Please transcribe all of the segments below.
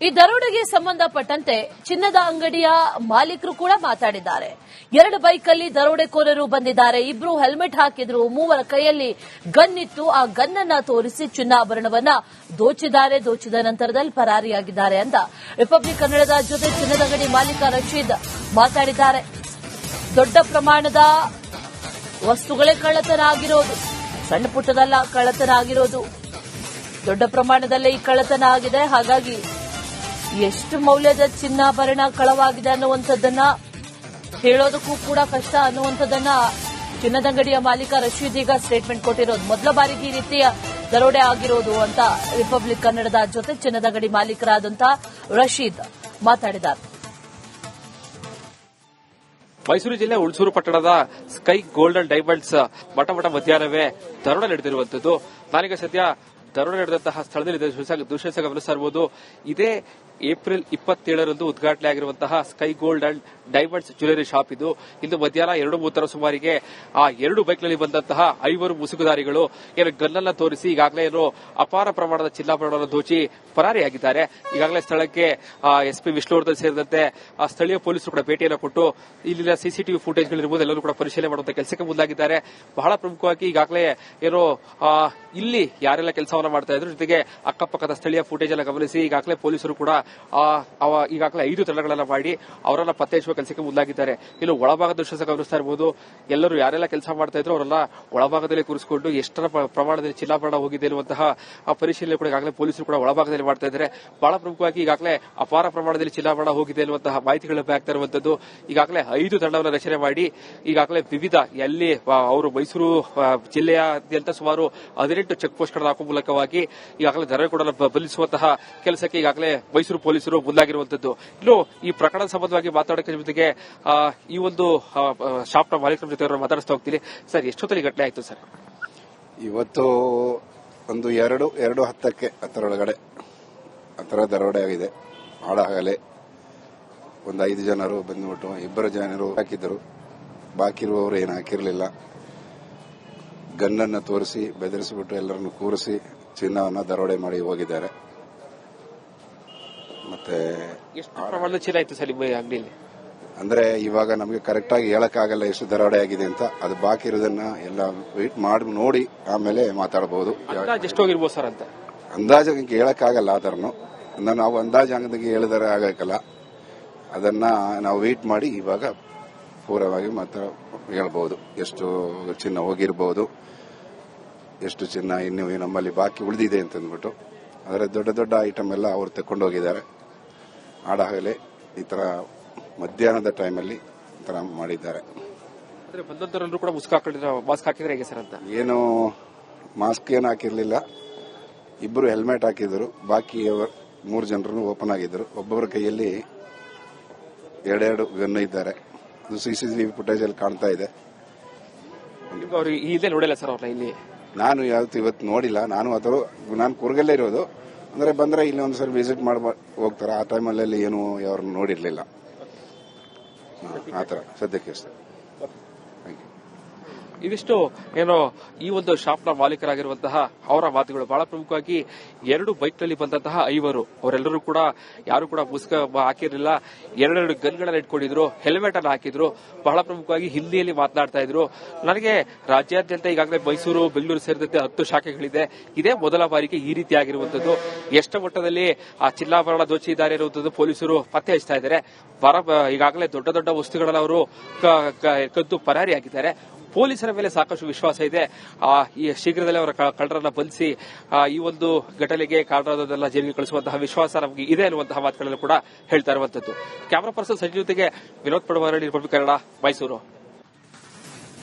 ಈ ದರೋಡೆಗೆ ಸಂಬಂಧಪಟ್ಟಂತೆ ಚಿನ್ನದ ಅಂಗಡಿಯ ಮಾಲೀಕರು ಕೂಡ ಮಾತಾಡಿದ್ದಾರೆ. 2 ಬೈಕಲ್ಲಿ ದರೋಡೆಕೋರರು ಬಂದಿದ್ದಾರೆ. ಇಬ್ರು ಹೆಲ್ಮೆಟ್ ಹಾಕಿದ್ರು. 3 ಕೈಯಲ್ಲಿ ಗನ್ ಇತ್ತು. ಆ ಗನ್ ಅನ್ನ ತೋರಿಸಿ ಚಿನ್ನಾಭರಣವನ್ನ ದೋಚಿದ್ದಾರೆ. ದೋಚಿದ ನಂತರದಲ್ಲಿ ಪರಾರಿಯಾಗಿದ್ದಾರೆ ಅಂತ ರಿಪಬ್ಲಿಕ್ ಕನ್ನಡದ ಜೊತೆ ಚಿನ್ನದ ಅಂಗಡಿ ಮಾಲೀಕ ರಶೀದ್ ಮಾತಾಡಿದ್ದಾರೆ. ದೊಡ್ಡ ಪ್ರಮಾಣದ ವಸ್ತುಗಳೇ ಕಳ್ಳತನ ಆಗಿರೋದು, ಸಣ್ಣ ಪುಟ್ಟದಲ್ಲ ಕಳ್ಳತನ ಆಗಿರೋದು. ದೊಡ್ಡ ಪ್ರಮಾಣದಲ್ಲೇ ಈ ಕಳ್ಳತನ ಆಗಿದೆ. ಹಾಗಾಗಿ ಎಷ್ಟು ಮೌಲ್ಯದ ಚಿನ್ನಾಭರಣ ಕಳವಾಗಿದೆ ಅನ್ನುವಂಥದ್ದನ್ನ ಹೇಳೋದಕ್ಕೂ ಕೂಡ ಕಷ್ಟ ಅನ್ನುವಂಥದ್ದನ್ನ ಚಿನ್ನದಂಗಡಿಯ ಮಾಲೀಕ ರಶೀದ್ ಈಗ ಸ್ಟೇಟ್ಮೆಂಟ್ ಕೊಟ್ಟಿರೋದು. ಮೊದಲ ಬಾರಿಗೆ ಈ ರೀತಿಯ ದರೋಡೆ ಆಗಿರೋದು ಅಂತ ರಿಪಬ್ಲಿಕ್ ಕನ್ನಡದ ಜೊತೆ ಚಿನ್ನದಂಗಡಿ ಮಾಲೀಕರಾದಂತಹ ರಶೀದ್ ಮಾತಾಡಿದ್ದಾರೆ. ಮೈಸೂರು ಜಿಲ್ಲೆ ಹುಣಸೂರು ಪಟ್ಟಣದ ಸ್ಕೈ ಗೋಲ್ಡನ್ ಡೈಮಂಡ್ಸ್ ಮಠ ಮಧ್ಯಾಹ್ನವೇ ದರೋಡೆ ನಡೆದಿರುವಂತದ್ದು. ನಾನೀಗ ಸದ್ಯ ದರೋಡೆ ನಡೆದಂತಹ ಸ್ಥಳದಲ್ಲಿ ದೃಶ್ಯ ಗಮನಿಸ್ತಾ ಇರಬಹುದು. ಇದೇ ಏಪ್ರಿಲ್ 27ರಂದು ಉದ್ಘಾಟನೆ ಆಗಿರುವಂತಹ sky gold and diamonds jewellery shop ಇದು. ಇಂದು ಮಧ್ಯಾಹ್ನ 2:30 ಸುಮಾರಿಗೆ ಆ 2 ಬೈಕ್ನಲ್ಲಿ ಬಂದಂತಹ 5 ಮುಸುಕುಧಾರಿಗಳು ಗನ್ನನ್ನ ತೋರಿಸಿ ಈಗಾಗಲೇ ಅಪಾರ ಪ್ರಮಾಣದ ಚಿನ್ನಾಭರಣವನ್ನು ದೋಚಿ ಪರಾರಿಯಾಗಿದ್ದಾರೆ. ಈಗಾಗಲೇ ಸ್ಥಳಕ್ಕೆ ಎಸ್ಪಿ ವಿಷ್ಣುವರ್ಧನ್ ಸೇರಿದಂತೆ ಸ್ಥಳೀಯ ಪೊಲೀಸರು ಕೂಡ ಭೇಟಿಯನ್ನು ಕೊಟ್ಟು ಇಲ್ಲಿನ ಸಿಸಿಟಿವಿ ಫುಟೇಜ್ಗಳಿರ್ಬೋದು ಎಲ್ಲರೂ ಕೂಡ ಪರಿಶೀಲನೆ ಮಾಡುವಂತಹ ಕೆಲಸಕ್ಕೆ ಮುಂದಾಗಿದ್ದಾರೆ. ಬಹಳ ಪ್ರಮುಖವಾಗಿ ಈಗಾಗಲೇ ಇಲ್ಲಿ ಯಾರೆಲ್ಲ ಕೆಲಸವನ್ನ ಮಾಡ್ತಾ ಇದ್ರು, ಜೊತೆಗೆ ಅಕ್ಕಪಕ್ಕದ ಸ್ಥಳೀಯ ಫುಟೇಜ್ ಅನ್ನು ಗಮನಿಸಿ ಈಗಾಗಲೇ ಪೊಲೀಸರು ಕೂಡ ಈಗಾಗಲೇ 5 ತಂಡಗಳನ್ನ ಮಾಡಿ ಅವರನ್ನ ಪತ್ತೆ ಹಚ್ಚುವ ಕೆಲಸಕ್ಕೆ ಮುಂದಾಗಿದ್ದಾರೆ. ಇನ್ನು ಒಳಭಾಗದ ದೃಶ್ಯ ಗಮನಿಸ್ತಾ ಇರಬಹುದು. ಎಲ್ಲರೂ ಯಾರೆಲ್ಲ ಕೆಲಸ ಮಾಡ್ತಾ ಇದ್ರು ಅವರೆಲ್ಲ ಒಳಭಾಗದಲ್ಲಿ ಕೂರಿಸಿಕೊಂಡು ಎಷ್ಟರ ಪ್ರಮಾಣದಲ್ಲಿ ಚಿನ್ನಾಭರಣ ಹೋಗಿದೆ ಎನ್ನುವಂತಹ ಪರಿಶೀಲನೆ ಕೂಡ ಈಗಾಗಲೇ ಪೊಲೀಸರು ಕೂಡ ಒಳಭಾಗದಲ್ಲಿ ಮಾಡ್ತಾ ಇದ್ದಾರೆ. ಬಹಳ ಪ್ರಮುಖವಾಗಿ ಈಗಾಗಲೇ ಅಪಾರ ಪ್ರಮಾಣದಲ್ಲಿ ಚಿನ್ನಾಭರಣ ಹೋಗಿದೆ ಎನ್ನುವಂತಹ ಮಾಹಿತಿಗಳು ಲಭ್ಯ ಆಗ್ತಾ ಇರುವಂತದ್ದು. ಈಗಾಗಲೇ 5 ತಂಡವನ್ನು ರಚನೆ ಮಾಡಿ ಈಗಾಗಲೇ ವಿವಿಧ ಎಲ್ಲಿ ಅವರು ಮೈಸೂರು ಜಿಲ್ಲೆಯಾದ್ಯಂತ ಸುಮಾರು 18 ಚೆಕ್ ಪೋಸ್ಟ್ಗಳನ್ನು ಹಾಕುವ ಮೂಲಕವಾಗಿ ಈಗಾಗಲೇ ದರೋಡೆಗಳನ್ನು ಬಂಧಿಸುವಂತಹ ಕೆಲಸಕ್ಕೆ ಈಗಾಗಲೇ ಮೈಸೂರು ಪೊಲೀಸರು ಮುಂದಾಗಿರುವಂತದ್ದು. ಇನ್ನು ಈ ಪ್ರಕರಣದ ಸಂಬಂಧವಾಗಿ ಮಾತಾಡೋಕೆ ಜೊತೆಗೆ ಈ ಒಂದು ಶಾಪ್ನ ಮಾಲೀಕರ ಜೊತೆ ಮಾತಾಡಿಸ್ತಾ ಹೋಗ್ತೀನಿ. ಸರ್, ಎಷ್ಟೊತ್ತಲ್ಲಿ ಘಟನೆ ಆಯ್ತು ಸರ್? ಇವತ್ತು ಒಂದು 2:10ಕ್ಕೆ ಅದರೊಳಗಡೆ ದರೋಡೆ ಆಗಿದೆ. ಹಾಡಾಗಲೇ ಒಂದು 5 ಜನರು ಬಂದ್ಬಿಟ್ಟು 2 ಜನರು ಹಾಕಿದ್ರು. ಬಾಕಿ ಇರುವವರು ಏನು ಹಾಕಿರಲಿಲ್ಲ. ಗನ್ನನ್ನು ತೋರಿಸಿ ಬೆದರಿಸಿಬಿಟ್ಟು ಎಲ್ಲರನ್ನು ಕೂರಿಸಿ ಚಿನ್ನವನ್ನು ದರೋಡೆ ಮಾಡಿ ಹೋಗಿದ್ದಾರೆ. ಮತ್ತೆ ಎಷ್ಟು ಪ್ರಮಾಣದ ಚಿನ್ನ ಆಯ್ತು ಸರ್ ನಿಮ್ಮ ಅಂಗಡಿಯಲ್ಲಿ? ಅಂದ್ರೆ ಇವಾಗ ನಮಗೆ ಕರೆಕ್ಟ್ ಆಗಿ ಹೇಳಕ್ಕಾಗಲ್ಲ ಎಷ್ಟು ದರೋಡೆ ಆಗಿದೆ ಅಂತ. ಅದು ಬಾಕಿ ಇರೋದನ್ನ ಎಲ್ಲ ವೇಟ್ ಮಾಡಿ ನೋಡಿ ಆಮೇಲೆ ಮಾತಾಡಬಹುದು. ಎಷ್ಟು ಹೋಗಿರ್ಬೋದು ಸರ್ ಅಂತ ಅಂದಾಜು ಹೇಳಕ್ಕಾಗಲ್ಲ. ಅದನ್ನು ನಾವು ಅಂದಾಜು ಅಂಗಡಿಗೆ ಹೇಳಿದರೆ ಆಗಬೇಕಲ್ಲ. ಅದನ್ನ ನಾವು ವೇಟ್ ಮಾಡಿ ಇವಾಗ ಪೂರವಾಗಿ ಹೇಳ್ಬಹುದು ಎಷ್ಟು ಚಿನ್ನ ಹೋಗಿರಬಹುದು, ಎಷ್ಟು ಚಿನ್ನ ಇನ್ನು ನಮ್ಮಲ್ಲಿ ಬಾಕಿ ಉಳಿದಿದೆ ಅಂತಂದ್ಬಿಟ್ಟು. ಆದರೆ ದೊಡ್ಡ ಐಟಮ್ ಎಲ್ಲ ಅವರು ತಕೊಂಡು ಹೋಗಿದ್ದಾರೆ. ಹಾಡಾಗಲೇ ಈ ತರ ಮಧ್ಯಾಹ್ನದ ಟೈಮಲ್ಲಿ ಈ ತರ ಮಾಡಿದ್ದಾರೆ. ಬಂದಂತರಲ್ಲೂ ಕೂಡ ಮಾಸ್ಕ್ ಹಾಕಿದ್ರೆ ಹೇಗೆ ಸರ್ ಅಂತ? ಏನು ಮಾಸ್ಕ್ ಏನು ಹಾಕಿರ್ಲಿಲ್ಲ. 2 ಹೆಲ್ಮೆಟ್ ಹಾಕಿದ್ರು. ಬಾಕಿ 3 ಜನರು ಓಪನ್ ಆಗಿದ್ರು. ಒಬ್ಬೊಬ್ಬರ ಕೈಯಲ್ಲಿ 2 ಗನ್ ಇದ್ದಾರೆ. ಅದು ಸಿಸಿಟಿವಿ ಫುಟೇಜ್ ಅಲ್ಲಿ ಕಾಣ್ತಾ ಇದೆ. ಇಲ್ಲೇ ನೋಡಿಲ್ಲ ಸರ್ ಅವ್ರನ್ನ ಇಲ್ಲಿ? ನಾನು ಇವತ್ತು ನೋಡಿಲ್ಲ. ನಾನು ಕೂರ್ಗಲ್ಲೇ ಇರೋದು. ಅಂದ್ರೆ ಬಂದ್ರೆ ಇಲ್ಲಿ ಒಂದ್ಸರಿ ವಿಸಿಟ್ ಮಾಡಿ ಹೋಗ್ತಾರೆ. ಆ ಟೈಮಲ್ಲಿ ಏನು ಅವ್ರನ್ನ ನೋಡಿರ್ಲಿಲ್ಲ. ಆತರ ಸದ್ಯಕ್ಕೆ ಸರ್. ಇದಿಷ್ಟು ಈ ಒಂದು ಶಾಪ್ನ ಮಾಲೀಕರಾಗಿರುವಂತಹ ಅವರ ಮಾತುಗಳು. ಬಹಳ ಪ್ರಮುಖವಾಗಿ 2 ಬೈಕ್ನಲ್ಲಿ ಬಂದಂತಹ 5 ಅವರೆಲ್ಲರೂ ಕೂಡ ಯಾರು ಕೂಡ ಮುಸ್ಕ ಹಾಕಿರಲಿಲ್ಲ. 2 ಗನ್ಗಳನ್ನ ಇಟ್ಕೊಂಡಿದ್ರು, ಹೆಲ್ಮೆಟ್ ಅನ್ನು ಹಾಕಿದ್ರು. ಬಹಳ ಪ್ರಮುಖವಾಗಿ ಹಿಂದಿಯಲ್ಲಿ ಮಾತನಾಡ್ತಾ ಇದ್ರು. ನನಗೆ ರಾಜ್ಯಾದ್ಯಂತ ಈಗಾಗಲೇ ಮೈಸೂರು, ಬೆಂಗಳೂರು ಸೇರಿದಂತೆ 10 ಶಾಖೆಗಳಿದೆ. ಇದೇ ಮೊದಲ ಬಾರಿಗೆ ಈ ರೀತಿ ಆಗಿರುವಂತದ್ದು. ಎಷ್ಟು ಮಟ್ಟದಲ್ಲಿ ಆ ಚಿನ್ನಾಭರಣ ದೋಚಿದ್ದಾರೆ ಇರುವಂತದ್ದು ಪೊಲೀಸರು ಪತ್ತೆ ಹಚ್ತಾ ಇದ್ದಾರೆ. ಈಗಾಗಲೇ ದೊಡ್ಡ ವಸ್ತುಗಳನ್ನ ಅವರು ಕದ್ದು ಪರಾರಿಯಾಗಿದ್ದಾರೆ. ಪೊಲೀಸರ ಮೇಲೆ ಸಾಕಷ್ಟು ವಿಶ್ವಾಸ ಇದೆ. ಈ ಶೀಘ್ರದಲ್ಲೇ ಅವರ ಕಳ್ಳರನ್ನ ಬಂಧಿಸಿ ಈ ಒಂದು ಘಟನೆಗೆ ಕಾರಣರಾದದೆಲ್ಲ ಜೈಲಿಗೆ ಕಳಿಸುವಂತಹ ವಿಶ್ವಾಸ ನಮಗೆ ಇದೆ ಅನ್ನುವಂತಹ ಮಾತುಗಳನ್ನು ಕೂಡ ಹೇಳ್ತಾ ಇರುವಂತದ್ದು. ಕ್ಯಾಮರಾ ಪರ್ಸನ್ ಸಂಜಯ್ ಜೊತೆಗೆ ವಿನೋದ್ ಪಡವಾರಳ್ಳಿ, ರಿಪಬ್ಲಿಕ್ ಕನ್ನಡ, ಮೈಸೂರು.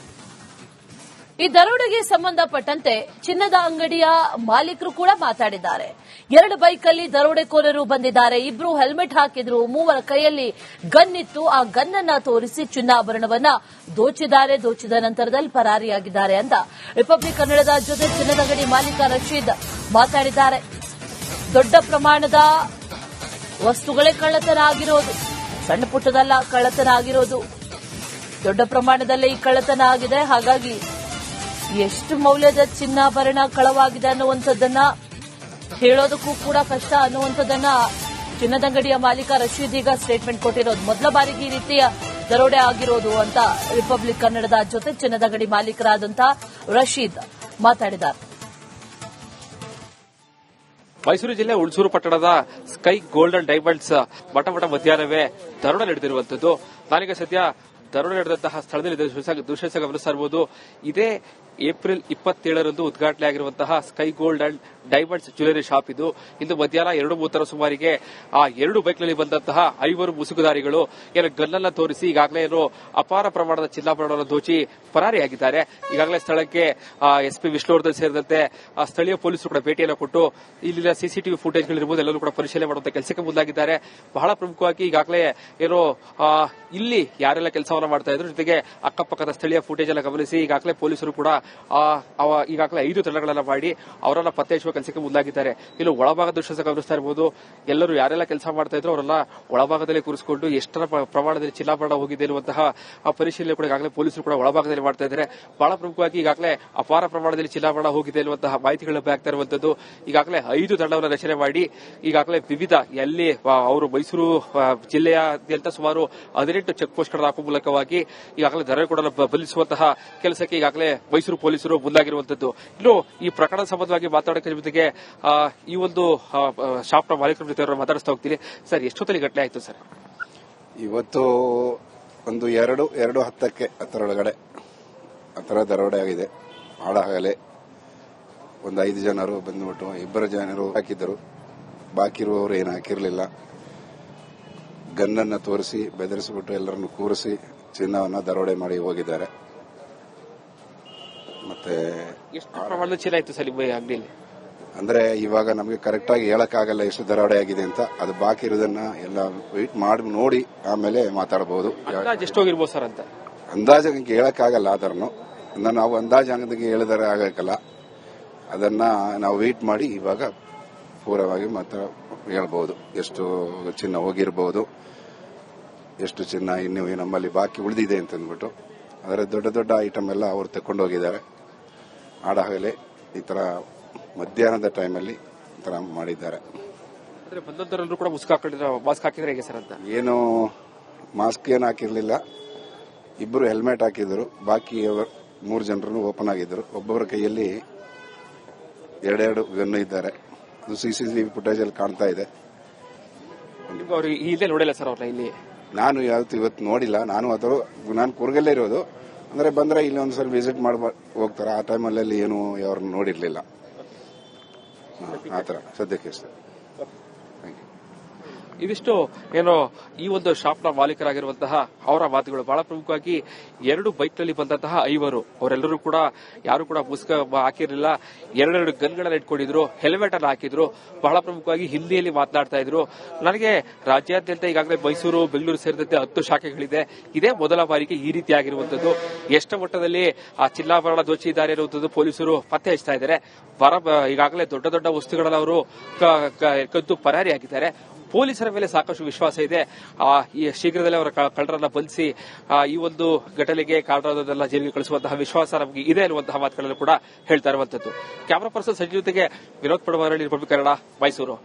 ಈ ದರೋಡೆಗೆ ಸಂಬಂಧಪಟ್ಟಂತೆ ಚಿನ್ನದ ಅಂಗಡಿಯ ಮಾಲೀಕರು ಕೂಡ ಮಾತಾಡಿದ್ದಾರೆ. 2 ಬೈಕಲ್ಲಿ ದರೋಡೆಕೋರರು ಬಂದಿದ್ದಾರೆ. 2 ಹೆಲ್ಮೆಟ್ ಹಾಕಿದ್ರು. 3 ಕೈಯಲ್ಲಿ ಗನ್ ಇತ್ತು. ಆ ಗನ್ ಅನ್ನ ತೋರಿಸಿ ಚಿನ್ನಾಭರಣವನ್ನ ದೋಚಿದ್ದಾರೆ. ದೋಚಿದ ನಂತರದಲ್ಲಿ ಪರಾರಿಯಾಗಿದ್ದಾರೆ ಅಂತ ರಿಪಬ್ಲಿಕ್ ಕನ್ನಡದ ಜೊತೆ ಚಿನ್ನದಂಗಡಿ ಮಾಲೀಕ ರಶೀದ್ ಮಾತಾಡಿದ್ದಾರೆ. ದೊಡ್ಡ ಪ್ರಮಾಣದ ವಸ್ತುಗಳೇ ಕಳ್ಳತನ ಆಗಿರೋದು, ಸಣ್ಣ ಪುಟ್ಟದಲ್ಲ ಕಳ್ಳತನ ಆಗಿರೋದು. ದೊಡ್ಡ ಪ್ರಮಾಣದಲ್ಲೇ ಈ ಕಳ್ಳತನ ಆಗಿದೆ. ಹಾಗಾಗಿ ಎಷ್ಟು ಮೌಲ್ಯದ ಚಿನ್ನಾಭರಣ ಕಳವಾಗಿದೆ ಅನ್ನುವಂಥದ್ದನ್ನ ಹೇಳೋದಕ್ಕೂ ಕೂಡ ಕಷ್ಟ ಅನ್ನುವಂಥದ್ದನ್ನ ಚಿನ್ನದಂಗಡಿಯ ಮಾಲೀಕ ರಶೀದ್ ಈಗ ಸ್ಟೇಟ್ಮೆಂಟ್ ಕೊಟ್ಟಿರೋದು. ಮೊದಲ ಬಾರಿಗೆ ಈ ರೀತಿಯ ದರೋಡೆ ಆಗಿರೋದು ಅಂತ ರಿಪಬ್ಲಿಕ್ ಕನ್ನಡದ ಜೊತೆ ಚಿನ್ನದಂಗಡಿ ಮಾಲೀಕರಾದಂತಹ ರಶೀದ್ ಮಾತಾಡಿದ್ದಾರೆ. ಮೈಸೂರು ಜಿಲ್ಲೆ ಹುಣಸೂರು ಪಟ್ಟಣದ ಸ್ಕೈ ಗೋಲ್ಡನ್ ಡೈಮಂಡ್ಸ್ ಮಠ ಮಧ್ಯಾಹ್ನವೇ ದರೋಡೆ ನಡೆದಿರುವಂತದ್ದು. ನಾನೀಗ ಸದ್ಯ ದರೋಡೆ ನಡೆದಂತಹ ಸ್ಥಳದಲ್ಲಿ ದೃಶ್ಯ ಗಮನಿಸ್ತಾ ಇರಬಹುದು. ಇದೇ ಏಪ್ರಿಲ್ 27ರಂದು ಉದ್ಘಾಟನೆ ಆಗಿರುವಂತಹ sky gold and diamonds jewellery shop ಇದು. ಇಂದು ಮಧ್ಯಾಹ್ನ 2:30 ಸುಮಾರಿಗೆ ಆ 2 ಬೈಕ್ನಲ್ಲಿ ಬಂದಂತಹ 5 ಮುಸುಗುಧಾರಿಗಳು ಗನ್ನನ್ನ ತೋರಿಸಿ ಈಗಾಗಲೇ ಅಪಾರ ಪ್ರಮಾಣದ ಚಿನ್ನಾಭರಣವನ್ನು ದೋಚಿ ಪರಾರಿಯಾಗಿದ್ದಾರೆ. ಈಗಾಗಲೇ ಸ್ಥಳಕ್ಕೆ ಎಸ್ಪಿ ವಿಷ್ಣುವರ್ಧನ್ ಸೇರಿದಂತೆ ಸ್ಥಳೀಯ ಪೊಲೀಸರು ಕೂಡ ಭೇಟಿಯನ್ನು ಕೊಟ್ಟು ಇಲ್ಲಿನ ಸಿಸಿಟಿವಿ ಫುಟೇಜ್ಗಳಿರ್ಬೋದು ಎಲ್ಲರೂ ಕೂಡ ಪರಿಶೀಲನೆ ಮಾಡುವಂತಹ ಕೆಲಸಕ್ಕೆ ಮುಂದಾಗಿದ್ದಾರೆ. ಬಹಳ ಪ್ರಮುಖವಾಗಿ ಈಗಾಗಲೇ ಇಲ್ಲಿ ಯಾರೆಲ್ಲ ಕೆಲಸವನ್ನ ಮಾಡ್ತಾ ಇದ್ರು ಜೊತೆಗೆ ಅಕ್ಕಪಕ್ಕದ ಸ್ಥಳೀಯ ಫುಟೇಜ್ ಎಲ್ಲ ಗಮನಿಸಿ ಈಗಾಗಲೇ ಪೊಲೀಸರು ಕೂಡ ಈಗಾಗಲೇ 5 ತಂಡಗಳನ್ನ ಮಾಡಿ ಅವರನ್ನ ಪತ್ತೆ ಹಚ್ಚುವ ಕೆಲಸಕ್ಕೆ ಮುಂದಾಗಿದ್ದಾರೆ. ಇನ್ನು ಒಳಭಾಗದ ದೃಶ್ಯ ಗಮನಿಸ್ತಾ ಇರಬಹುದು. ಎಲ್ಲರೂ ಯಾರೆಲ್ಲ ಕೆಲಸ ಮಾಡ್ತಾ ಇದ್ರು ಅವರೆಲ್ಲ ಒಳಭಾಗದಲ್ಲಿ ಕೂರಿಸಿಕೊಂಡು ಎಷ್ಟರ ಪ್ರಮಾಣದಲ್ಲಿ ಚಿನ್ನಾಭರಣ ಹೋಗಿದೆ ಎನ್ನುವಂತಹ ಪರಿಶೀಲನೆ ಕೂಡ ಈಗಾಗಲೇ ಪೊಲೀಸರು ಕೂಡ ಒಳಭಾಗದಲ್ಲಿ ಮಾಡ್ತಾ ಇದ್ದಾರೆ. ಬಹಳ ಪ್ರಮುಖವಾಗಿ ಈಗಾಗಲೇ ಅಪಾರ ಪ್ರಮಾಣದಲ್ಲಿ ಚಿನ್ನಾಭರಣ ಹೋಗಿದೆ ಎನ್ನುವಂತಹ ಮಾಹಿತಿಗಳು ಲಭ್ಯ ಆಗ್ತಾ ಇರುವಂತದ್ದು. ಈಗಾಗಲೇ 5 ತಂಡವನ್ನು ರಚನೆ ಮಾಡಿ ಈಗಾಗಲೇ ವಿವಿಧ ಎಲ್ಲಿ ಅವರು ಮೈಸೂರು ಜಿಲ್ಲೆಯಾದ್ಯಂತ ಸುಮಾರು 18 ಚೆಕ್ ಪೋಸ್ಟ್ಗಳನ್ನು ಹಾಕುವ ಮೂಲಕವಾಗಿ ಈಗಾಗಲೇ ದರೋಡೆ ಕೂಡ ಬಂಧಿಸುವಂತಹ ಕೆಲಸಕ್ಕೆ ಈಗಾಗಲೇ ಮೈಸೂರು ಪೊಲೀಸರು ಮುಂದಾಗಿರುವಂತದ್ದು. ಇನ್ನು ಈ ಪ್ರಕರಣ ಸಂಬಂಧವಾಗಿ ಮಾತಾಡೋಕೆ ಜೊತೆಗೆ ಈ ಒಂದು ಶಾಪ್ನ ಮಾಲೀಕರ ಜೊತೆ ಮಾತಾಡಿಸ್ತಾ ಹೋಗ್ತೀನಿ. ಸರ್, ಎಷ್ಟೊತ್ತಲ್ಲಿ ಘಟನೆ ಆಯ್ತು ಸರ್? ಇವತ್ತು ಒಂದು 2:10ಕ್ಕೆ ಅದರೊಳಗಡೆ ಆ ದರೋಡೆ ಆಗಿದೆ. ಹಾಡಾಗಲೇ ಒಂದು 5 ಜನರು ಬಂದ್ಬಿಟ್ಟು 2 ಜನರು ಹಾಕಿದ್ದರು. ಬಾಕಿ ಇರುವವರು ಏನು ಹಾಕಿರಲಿಲ್ಲ. ಗನ್ನನ್ನು ತೋರಿಸಿ ಬೆದರಿಸಿಬಿಟ್ಟು ಎಲ್ಲರನ್ನು ಕೂರಿಸಿ ಚಿನ್ನವನ್ನು ದರೋಡೆ ಮಾಡಿ ಹೋಗಿದ್ದಾರೆ. ಮತ್ತೆ ಎಷ್ಟು ಪ್ರಮಾಣದ ಚಿನ್ನ ಇತ್ತು ಸರ್ ಅಂಗಡಿಯಲ್ಲಿ? ಅಂದ್ರೆ ಇವಾಗ ನಮಗೆ ಕರೆಕ್ಟ್ ಆಗಿ ಹೇಳಕ್ಕಾಗಲ್ಲ ಎಷ್ಟು ದರೋಡೆ ಆಗಿದೆ ಅಂತ. ಅದು ಬಾಕಿ ಇರೋದನ್ನ ಎಲ್ಲ ವೆಯ್ಟ್ ಮಾಡಿ ನೋಡಿ ಆಮೇಲೆ ಮಾತಾಡಬಹುದು. ಎಷ್ಟು ಹೋಗಿರ್ಬೋದು ಸರ್ ಅಂತ ಅಂದಾಜು ಹೇಳಕ್ಕಾಗಲ್ಲ. ಅದನ್ನು ನಾವು ಅಂದಾಜು ಅಂಗಡಿಗೆ ಹೇಳಿದರೆ ಆಗಬೇಕಲ್ಲ. ಅದನ್ನ ನಾವು ವೆಯ್ಟ್ ಮಾಡಿ ಇವಾಗ ಪೂರವಾಗಿ ಮಾತ್ರ ಹೇಳ್ಬಹುದು ಎಷ್ಟು ಚಿನ್ನ ಹೋಗಿರಬಹುದು, ಎಷ್ಟು ಚಿನ್ನ ಇನ್ನೂ ನಮ್ಮಲ್ಲಿ ಬಾಕಿ ಉಳಿದಿದೆ ಅಂತಂದ್ಬಿಟ್ಟು. ಆದರೆ ದೊಡ್ಡ ಐಟಮ್ ಎಲ್ಲ ಅವರು ತಕೊಂಡು ಹೋಗಿದ್ದಾರೆ. ಆಡಾಗಲೇ ಈ ತರ ಮಧ್ಯಾಹ್ನದ ಟೈಮಲ್ಲಿ ಈ ತರ ಮಾಡಿದ್ದಾರೆ. ಬಂದವರೆಲ್ಲರೂ ಕೂಡ ಮಾಸ್ಕ್ ಹಾಕಿದ್ರೆ ಹೇಗೆ ಸರ್ ಅಂತ? ಏನು ಮಾಸ್ಕ್ ಏನು ಹಾಕಿರ್ಲಿಲ್ಲ. 2 ಹೆಲ್ಮೆಟ್ ಹಾಕಿದ್ರು. ಬಾಕಿ 3 ಜನರು ಓಪನ್ ಆಗಿದ್ರು. ಒಬ್ಬೊಬ್ಬರ ಕೈಯಲ್ಲಿ 2 ಗನ್ನು ಇದ್ದಾರೆ. ಅದು ಸಿಸಿಟಿವಿ ಫುಟೇಜ್ ಅಲ್ಲಿ ಕಾಣ್ತಾ ಇದೆ. ಅವ್ರು ಇಲ್ಲೇ ನೋಡಿಲ್ಲ ಸರ್ ಅವ್ರನ್ನ ಇಲ್ಲಿ? ನಾನು ಇವತ್ತು ನೋಡಿಲ್ಲ. ನಾನು ಕೂರ್ಗಲ್ಲೇ ಇರೋದು. ಅಂದ್ರೆ ಬಂದ್ರೆ ಇಲ್ಲಿ ಒಂದ್ಸಲ ವಿಸಿಟ್ ಮಾಡಿ ಹೋಗ್ತಾರೆ. ಆ ಟೈಮಲ್ಲಿ ಏನು ಅವ್ರನ್ನ ನೋಡಿರ್ಲಿಲ್ಲ. ಆತರ ಸದ್ಯಕ್ಕೆ ಸರ್. ಇದಿಷ್ಟು ಏನೋ ಈ ಒಂದು ಶಾಪ್ನ ಮಾಲೀಕರಾಗಿರುವಂತಹ ಅವರ ಮಾತುಗಳು. ಬಹಳ ಪ್ರಮುಖವಾಗಿ 2 ಬೈಕ್ನಲ್ಲಿ ಬಂದಂತಹ 5 ಅವರೆಲ್ಲರೂ ಕೂಡ ಯಾರು ಕೂಡ ಮುಸ್ಕ ಹಾಕಿರಲಿಲ್ಲ. 2 ಗನ್ಗಳನ್ನ ಇಟ್ಕೊಂಡಿದ್ರು, ಹೆಲ್ಮೆಟ್ ಅನ್ನು ಹಾಕಿದ್ರು. ಬಹಳ ಪ್ರಮುಖವಾಗಿ ಹಿಂದಿಯಲ್ಲಿ ಮಾತನಾಡ್ತಾ ಇದ್ರು. ನನಗೆ ರಾಜ್ಯಾದ್ಯಂತ ಈಗಾಗಲೇ ಮೈಸೂರು, ಬೆಂಗಳೂರು ಸೇರಿದಂತೆ 10 ಶಾಖೆಗಳಿದೆ. ಇದೇ ಮೊದಲ ಬಾರಿಗೆ ಈ ರೀತಿ ಆಗಿರುವಂತದ್ದು. ಎಷ್ಟು ಮಟ್ಟದಲ್ಲಿ ಆ ಚಿನ್ನಾಭರಣ ದೋಚಿದ್ದಾರೆ ಇರುವಂತದ್ದು ಪೊಲೀಸರು ಪತ್ತೆ ಹಚ್ತಾ ಇದ್ದಾರೆ. ಈಗಾಗಲೇ ದೊಡ್ಡ ವಸ್ತುಗಳನ್ನ ಅವರು ಕದ್ದು ಪರಾರಿಯಾಗಿದ್ದಾರೆ. ಪೊಲೀಸರ ಮೇಲೆ ಸಾಕಷ್ಟು ವಿಶ್ವಾಸ ಇದೆ. ಈ ಶೀಘ್ರದಲ್ಲೇ ಅವರ ಕಳ್ಳರನ್ನ ಬಂಧಿಸಿ ಈ ಒಂದು ಘಟನೆಗೆ ಕಾರಣವಾದದೆಲ್ಲ ಜೈಲಿಗೆ ಕಳಿಸುವಂತಹ ವಿಶ್ವಾಸ ನಮಗೆ ಇದೆ ಅನ್ನುವಂತಹ ಮಾತುಗಳನ್ನು ಕೂಡ ಹೇಳ್ತಾ ಇರುವಂತದ್ದು. ಕ್ಯಾಮರಾ ಪರ್ಸನ್ ಸಂಜಯ್ ಜೊತೆಗೆ ವಿನೋದ್ ಪಡವಾರಳ್ಳಿ, ರಿಪಬ್ಲಿಕ್ ಕನ್ನಡ, ಮೈಸೂರು.